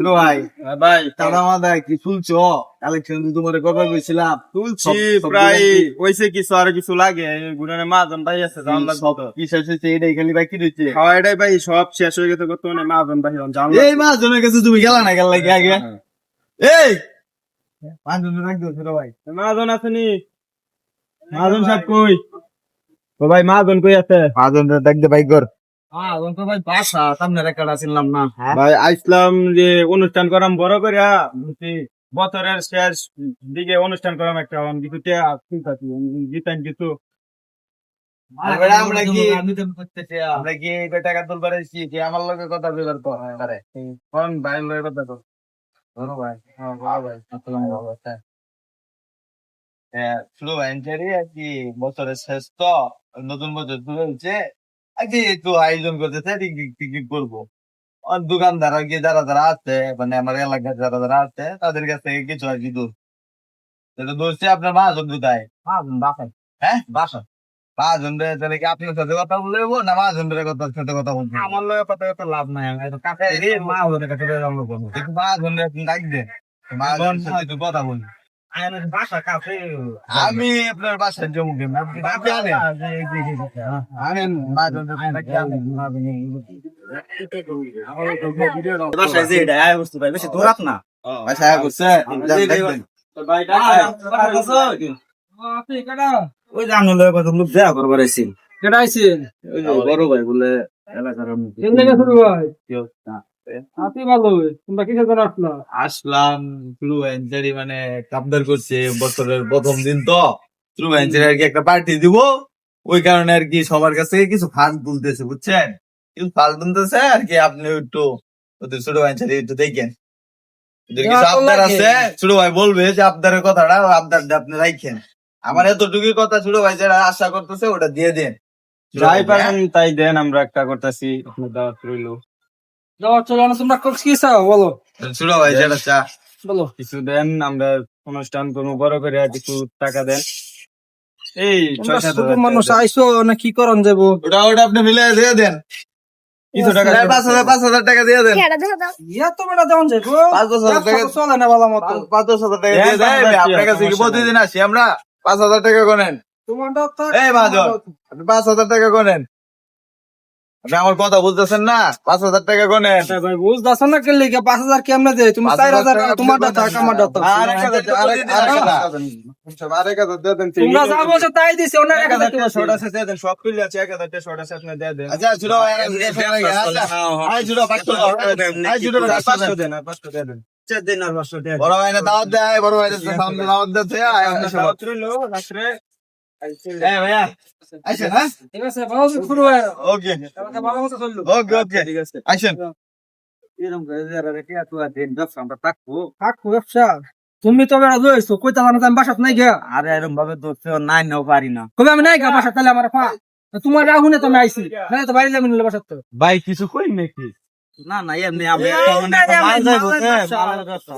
ভাই ভাই তারা আমাদের কি শুনছো কালেকশন তোমার কবে কইছিলাম তুলছি প্রায় হইছে কিছু আর কিছু লাগে গুণানে মাজন ভাই আছে জান লাগবে কি শেষ হয়েছে এটাই খালি বাকি রয়েছে খাওয়া এটাই ভাই সব শেষ হয়ে গেছে বর্তমানে মাজন ভাই জান এই মাছজনের কাছে তুমি গেলা না গেল লাগে আগে এই মাছজন রাখছো ছোট ভাই মাজন আছে নি মাজন সাহেব কই ও ভাই মাজন কই আছে মাছজন দেখতে ভাই গর তো ভাই বাসা সামনে রেকর্ড আছিলাম না ভাই আইসলাম যে অনুষ্ঠান করাম বড় করে বুঝছি বছরের শেষ দিকে অনুষ্ঠান করাম একটা কিছু জিতান কিছু আমরা কি আমরা কি টাকা তুলবার এসেছি যে আমার লগে কথা বলার পারে কোন ভাই লগে কথা কর বড় ভাই হ্যাঁ বড় ভাই আসসালামু আলাইকুম শুরু ভাইঞ্চারি আর কি বছরের শেষ তো নতুন বছর শুরু হয়েছে আর কি একটু আয়োজন করতেছে টিকিট করবো আর দোকানদার আর কি যারা যারা আছে মানে আমার এলাকার যারা যারা আছে তাদের কাছ থেকে কিছু আর কি দূর সেটা দোষে আপনার মহাজন কোথায় বাসায় হ্যাঁ বাসা মহাজন তাহলে কি আপনার সাথে কথা বলবো না মহাজনের সাথে কথা বলবো আমার লগে কথা লাভ নাই মহাজনের কাছে মহাজনের ডাক দেন মহাজনের সাথে একটু কথা বলবো বাসা কাছে আমি আপনার বাসায় জমু কেন আপনি আনেন বাসায় যে এটা আয় বস্তু ভাই বেশি দূরাত না বাসায় করছে ওই যে আমার লগে কথা লোক দেয়া করবার আইছিল কেডা আইছেন? ওই যে বড় ভাই বলে এলাকার কেমনে গেছো রে ভাই? আপনি ভালো, তোমরা কিসের জন্য আসলা? আসলাম ট্রু এনজারি মানে কামদার করছে বছরের প্রথম দিন তো ট্রু এনজারি আর কি একটা পার্টি দিব ওই কারণে আর কি সবার কাছ থেকে কিছু ফান্ড তুলতেছে বুঝছেন কিছু ফান্ড তুলতেছে আর কি আপনি একটু ওদের ছোট এনজারি একটু দেখেন ওদের কিছু আবদার আছে ছোট ভাই বলবে যে আবদারের কথাটা আবদারটা আপনি রাখেন আমার এতটুকুই কথা ছোট ভাই যেটা আশা করতেছে ওটা দিয়ে দেন যাই পারেন তাই দেন আমরা একটা করতেছি আপনার দাওয়াত রইলো যাওয়ার চলো না, তোমরা কি চাও বলো? ছোট ভাই যেটা চা বলো। কিছু দেন আমরা অনুষ্ঠান করবো বড় করে কিছু টাকা দেন এই তোমরা 6-7 ছোট মানুষ আইসো না, কি করন যাবো? ওটা আপনি মিলে দিয়ে দেন কিছু টাকা 5,000 টাকা দিয়ে দেন ইয়া তো বেটা দেওয়ান যাবো, 5,000 টাকা চলে না ভালো মতো। 5,000 টাকা দিয়ে দেন আপনার কাছে কি প্রতিদিন আসি আমরা 5,000 টাকা গনেন তোমারটা তো এই বাজন আপনি 5,000 টাকা গনেন আপনি আমার কথা বুঝতেছেন না 5,000 টাকা গনেন ভাই বুঝতেছ না কেন লিখে 5,000 কেমনে দে? তুমি 4,000 তোমারটা থাক, আমারটা থাক। তোমরা যা বলছো তাই দিছি, অনেক 1,000 টাকা শর্ট আছে দিয়ে দেন সব খুলে আছে 1000 শর্ট আছে আপনি দিয়ে দেন আচ্ছা ছোট ভাই আই ছোট 500 দেন আর 500 দিয়ে দেন চার দিন আর 500 দিয়ে বড় ভাই না দাওয়াত দেয় বড় ভাই সামনে দাওয়াত দিতে আয় আপনি সব দাওয়াত রইলো রাত্রে এই ভাইয়া আইছেন হ্যাঁ ঠিক আছে, ভালো শুরু হয়। ওকে আমাকে ভালো মতো চললো। ওকে ওকে ঠিক আছে আইছেন এরকম করে যারা রেখে এত দিন ব্যবসা আমরা থাকবো থাক ব্যবসা, তুমি তো বেড়া লইছো, কইতা জানো আমি বাসাত নাই গিয়া, আর এরকম ভাবে তো নাই নাও পারি না কবে আমি নাই গা বাসাত, তাহলে আমার পা তোমার রাহুনে তো আমি আইছি না, তো বাইরে যাবেন বাসাত তো। ভাই কিছু কই নাকি না না এমনি আমি এই, একটা মানে না, একটা মাল না, যাইবো মালের ব্যবসা। মালের ব্যবসা